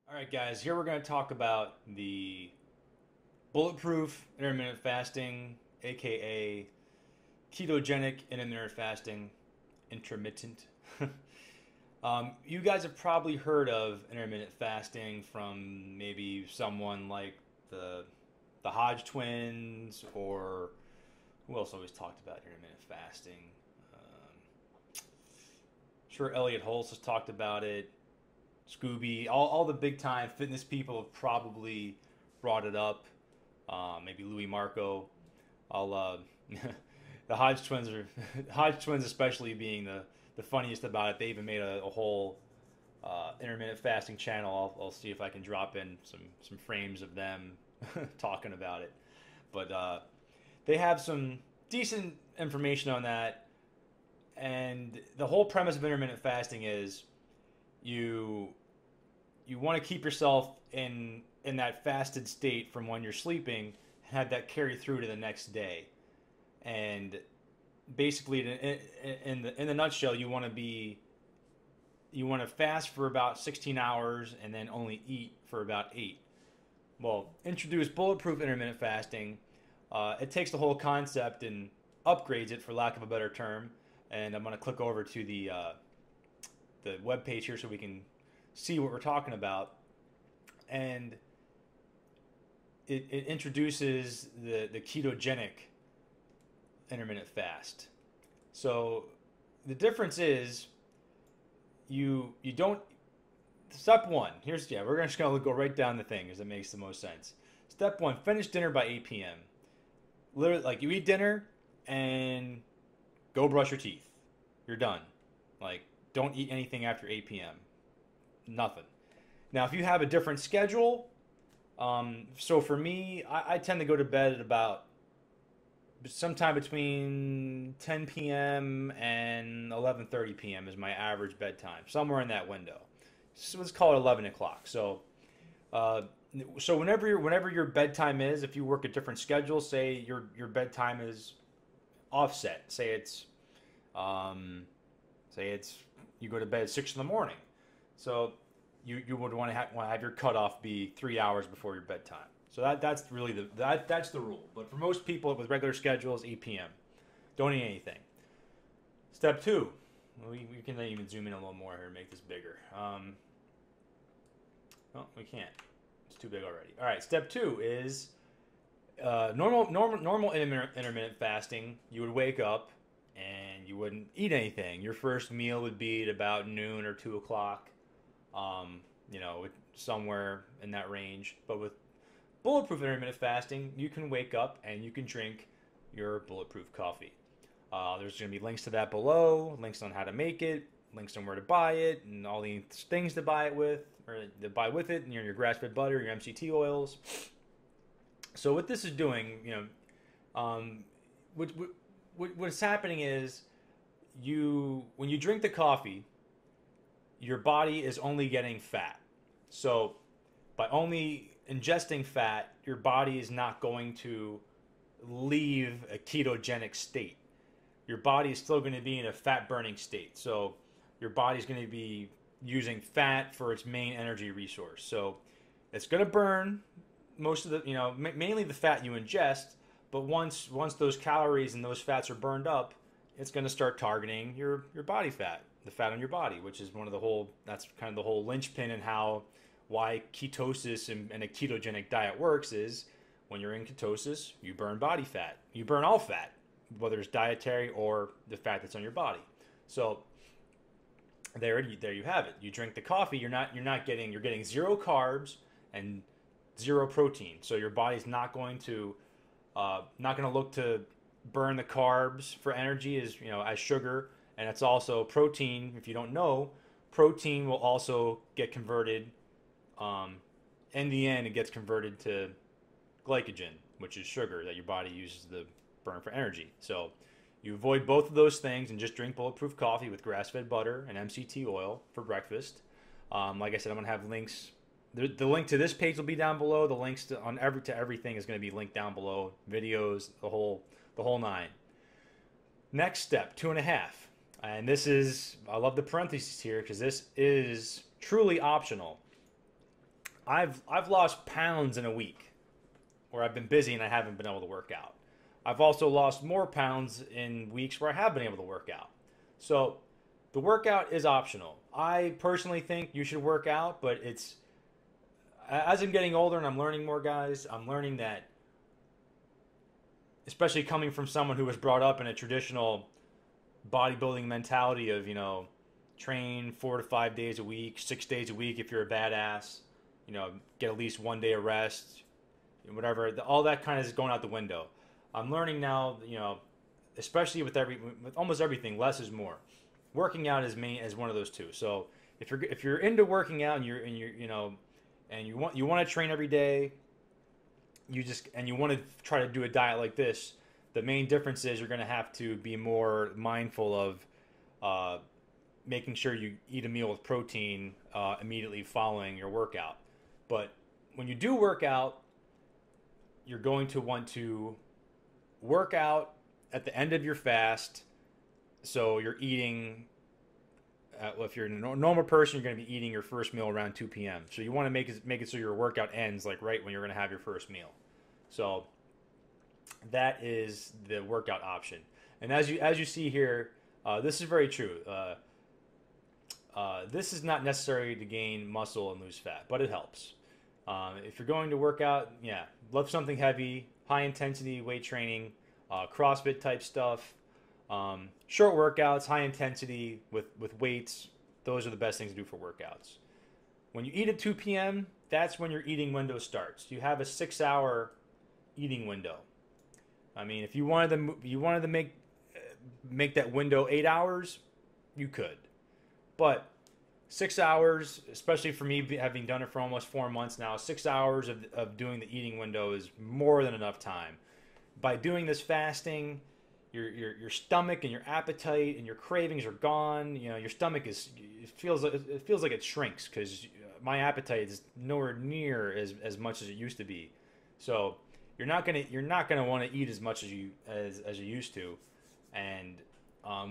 All right, guys, here we're going to talk about the bulletproof intermittent fasting, aka ketogenic intermittent fasting, intermittent. You guys have probably heard of intermittent fasting from maybe someone like the Hodge twins, or who else always talked about intermittent fasting? Sure, Elliot Holtz has talked about it. Scooby, all the big time fitness people have probably brought it up. Maybe Louis Marco. I'll the Hodge twins are Hodge twins, especially being the funniest about it. They even made a whole intermittent fasting channel. I'll see if I can drop in some frames of them talking about it. But they have some decent information on that. And the whole premise of intermittent fasting is you want to keep yourself in that fasted state from when you're sleeping and have that carry through to the next day. And basically, in the nutshell, you want to fast for about 16 hours and then only eat for about 8. Well, introduce bulletproof intermittent fasting. It takes the whole concept and upgrades it, for lack of a better term. And I'm going to click over to the web page here so we can see what we're talking about. And it introduces the ketogenic intermittent fast. So the difference is you don't. Step one, we're just gonna go right down the thing because it makes the most sense. Step one, finish dinner by 8 p.m. Literally, like, you eat dinner and go brush your teeth. You're done. Like, don't eat anything after 8 p.m. Nothing. Now, if you have a different schedule, so for me, I tend to go to bed at about sometime between 10 p.m. and 11:30 p.m. is my average bedtime, somewhere in that window. So let's call it 11 o'clock. So whenever your bedtime is, if you work a different schedule, say your bedtime is offset. Say it's you go to bed at 6 in the morning. So you would want to have your cutoff be 3 hours before your bedtime. So that's really that's the rule. But for most people with regular schedules, 8 p.m. Don't eat anything. Step two, we can even zoom in a little more here and make this bigger. No, we can't. It's too big already. All right, step two is normal intermittent fasting. You would wake up and you wouldn't eat anything. Your first meal would be at about noon or 2 o'clock. Somewhere in that range. But with bulletproof intermittent fasting, you can wake up and you can drink your bulletproof coffee. There's going to be links to that below, links on how to make it, links on where to buy it, and all the things to buy it with, or to buy with it, and your grass-fed butter, your MCT oils. So what this is doing, what's happening is when you drink the coffee, your body is only getting fat. So by only ingesting fat, your body is not going to leave a ketogenic state. Your body is still going to be in a fat burning state. So your body's going to be using fat for its main energy resource. So it's going to burn most of the, mainly the fat you ingest, but once those calories and those fats are burned up, it's going to start targeting your body fat, the fat on your body, which is that's kind of the whole linchpin in why ketosis and a ketogenic diet works is when you're in ketosis, you burn body fat. You burn all fat, whether it's dietary or the fat that's on your body. So there you have it. You drink the coffee, you're getting 0 carbs and 0 protein. So your body's not going to look to burn the carbs for energy as sugar, and it's also protein. If you don't know, protein will also get converted. In the end, it gets converted to glycogen, which is sugar that your body uses to burn for energy. So you avoid both of those things and just drink bulletproof coffee with grass-fed butter and MCT oil for breakfast. Like I said, I'm going to have links The link to this page will be down below. The links to everything is going to be linked down below. Videos, the whole nine. Next step, 2.5. And this is, I love the parentheses here because this is truly optional. I've lost pounds in a week where I've been busy and I haven't been able to work out. I've also lost more pounds in weeks where I have been able to work out. So the workout is optional. I personally think you should work out, but it's, as I'm getting older and I'm learning more, guys, I'm learning that, especially coming from someone who was brought up in a traditional bodybuilding mentality of, train 4 to 5 days a week, 6 days a week if you're a badass, get at least 1 day of rest, whatever. All that kind of is going out the window. I'm learning now, especially with almost everything, less is more. Working out is one of those two. So if you're into working out and you want to train every day, you want to try to do a diet like this, the main difference is you're going to have to be more mindful of making sure you eat a meal with protein immediately following your workout. But when you do work out, you're going to want to work out at the end of your fast. So you're eating, if you're a normal person, you're going to be eating your first meal around 2 p.m. So you want to make it so your workout ends like right when you're going to have your first meal. So that is the workout option. And as you see here, this is very true. This is not necessary to gain muscle and lose fat, but it helps. If you're going to work out, lift something heavy, high intensity weight training, CrossFit type stuff, short workouts, high intensity with weights. Those are the best things to do for workouts. When you eat at 2 p.m., that's when your eating window starts. You have a 6-hour eating window. I mean, if you wanted to make that window 8 hours, you could. But 6 hours, especially for me having done it for almost 4 months now, 6 hours of doing the eating window is more than enough time. By doing this fasting, your stomach and your appetite and your cravings are gone. Your stomach it feels like it shrinks because my appetite is nowhere near as much as it used to be. So you're not gonna want to eat as much as you used to, and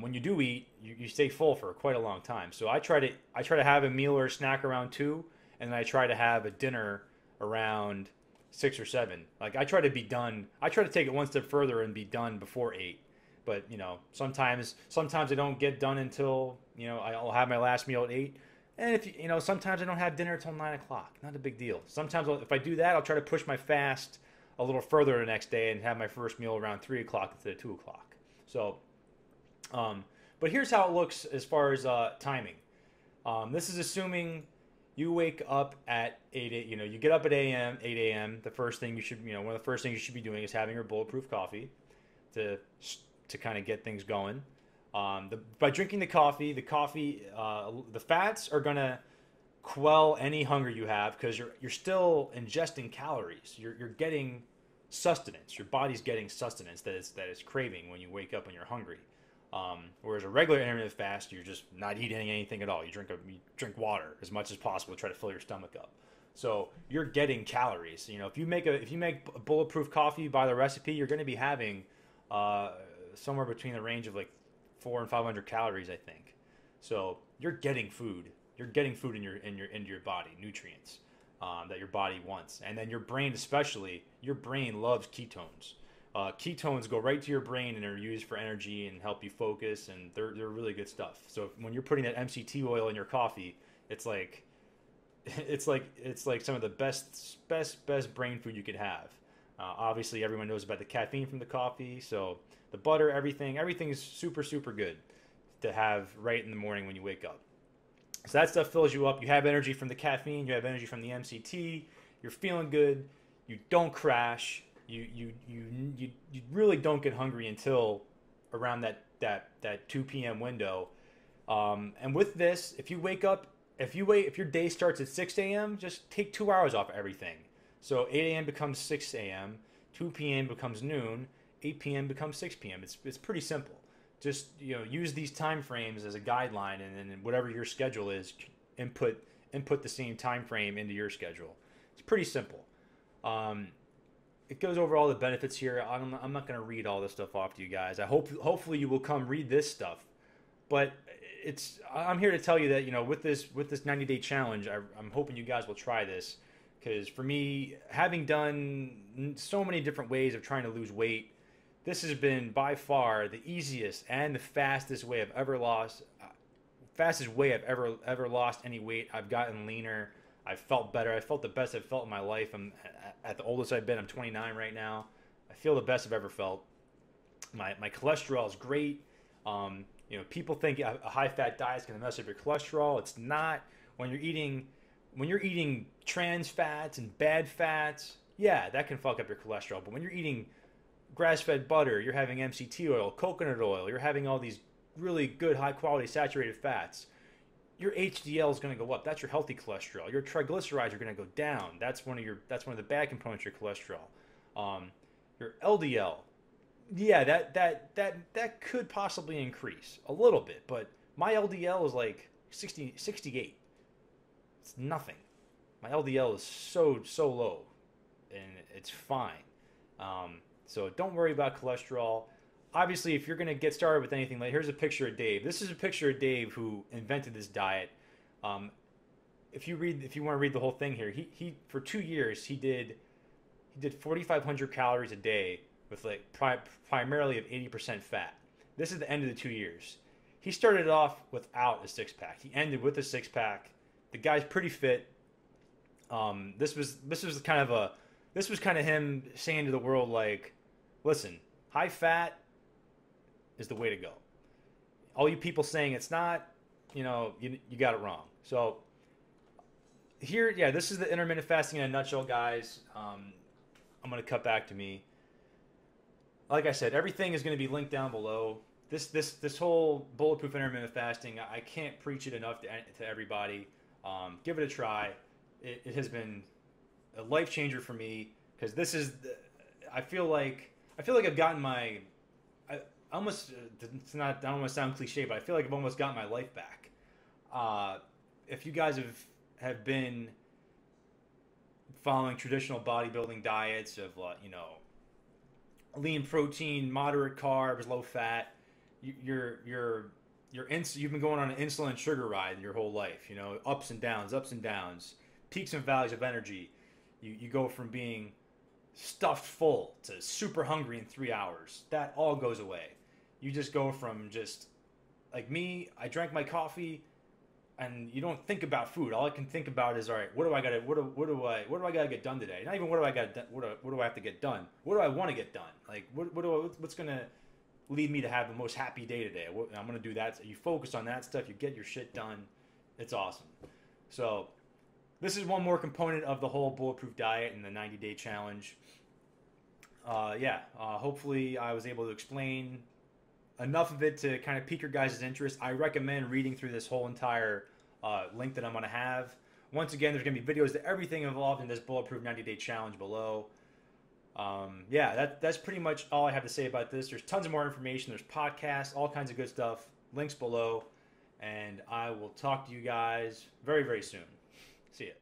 when you do eat, you stay full for quite a long time. So I try to have a meal or a snack around 2, and then I try to have a dinner around 6 or 7. Like I try to be done. I try to take it one step further and be done before 8. But sometimes I don't get done until I'll have my last meal at 8. And if sometimes I don't have dinner until 9 o'clock. Not a big deal. Sometimes if I do that, I'll try to push my fast a little further the next day and have my first meal around 3 o'clock instead of 2 o'clock. So, but here's how it looks as far as timing. This is assuming you wake up at 8. You get up at 8 a.m. The first thing you should, one of the first things you should be doing is having your bulletproof coffee to kind of get things going. By drinking the coffee, the fats are gonna quell any hunger you have because you're still ingesting calories. You're getting sustenance. Your body's getting sustenance that it's craving when you wake up and you're hungry. Whereas a regular intermittent fast, you're just not eating anything at all. You drink water as much as possible to try to fill your stomach up. So you're getting calories. If you make bulletproof coffee by the recipe, you're going to be having somewhere between the range of like 400 and 500 calories, I think. So you're getting food. You're getting food into your body, nutrients that your body wants, and then your brain, especially your brain, loves ketones. Ketones go right to your brain and are used for energy and help you focus, and they're really good stuff. So when you're putting that MCT oil in your coffee, it's like some of the best brain food you could have. Obviously, everyone knows about the caffeine from the coffee, so the butter, everything is super, super good to have right in the morning when you wake up. So that stuff fills you up. You have energy from the caffeine. You have energy from the MCT. You're feeling good. You don't crash. You really don't get hungry until around that 2 p.m. window. And with this, if your day starts at 6 a.m., just take 2 hours off everything. So 8 a.m. becomes 6 a.m., 2 p.m. becomes noon, 8 p.m. becomes 6 p.m. It's pretty simple. Just use these time frames as a guideline, and then whatever your schedule is, input input the same time frame into your schedule. It's pretty simple. It goes over all the benefits here. I'm not going to read all this stuff off to you guys. Hopefully you will come read this stuff. But I'm here to tell you that, you know, with this 90-day challenge, I'm hoping you guys will try this, because for me, having done so many different ways of trying to lose weight, this has been by far the easiest and the fastest way I've ever lost any weight. I've gotten leaner. I've felt better. I felt the best I've felt in my life. I'm at the oldest I've been. I'm 29 right now. I feel the best I've ever felt. My cholesterol is great. You know, people think a high-fat diet is going to mess up your cholesterol. It's not. When you're eating trans fats and bad fats, yeah, that can fuck up your cholesterol. But when you're eating grass-fed butter, you're having MCT oil, coconut oil, you're having all these really good, high-quality saturated fats, your HDL is going to go up. That's your healthy cholesterol. Your triglycerides are going to go down. That's one of the bad components of your cholesterol. Your LDL, yeah, that could possibly increase a little bit, but my LDL is like 68. It's nothing. My LDL is so low, and it's fine. So don't worry about cholesterol. Obviously, if you're going to get started with anything, like, here's a picture of Dave. This is a picture of Dave who invented this diet. If you want to read the whole thing here, he for 2 years he did 4,500 calories a day with like primarily of 80% fat. This is the end of the 2 years. He started off without a six-pack. He ended with a six-pack. The guy's pretty fit. This was kind of him saying to the world, like, listen, high fat is the way to go. All you people saying it's not, you know, you got it wrong. So here, yeah, this is the intermittent fasting in a nutshell, guys. I'm going to cut back to me. Like I said, everything is going to be linked down below. This whole bulletproof intermittent fasting, I can't preach it enough to everybody. Give it a try. It has been a life changer for me, because I feel like I've gotten my, I don't want to sound cliche, but I feel like I've almost gotten my life back. If you guys have been following traditional bodybuilding diets of, you know, lean protein, moderate carbs, low fat, you've been going on an insulin and sugar ride your whole life. You know, ups and downs, peaks and valleys of energy. You go from being stuffed full to super hungry in 3 hours. That all goes away. You just go from, just like me, I drank my coffee, and you don't think about food. All I can think about is, all right, what do I gotta get done today? Not even what do I have to get done? What do I want to get done? Like, what's gonna lead me to have the most happy day today? I'm gonna do that. So you focus on that stuff. You get your shit done. It's awesome. So this is one more component of the whole bulletproof diet and the 90-day challenge. Hopefully I was able to explain enough of it to kind of pique your guys' interest. I recommend reading through this whole entire link that I'm going to have. Once again, there's going to be videos to everything involved in this bulletproof 90-day challenge below. That's pretty much all I have to say about this. There's tons of more information. There's podcasts, all kinds of good stuff. Links below. And I will talk to you guys very, very soon. See ya.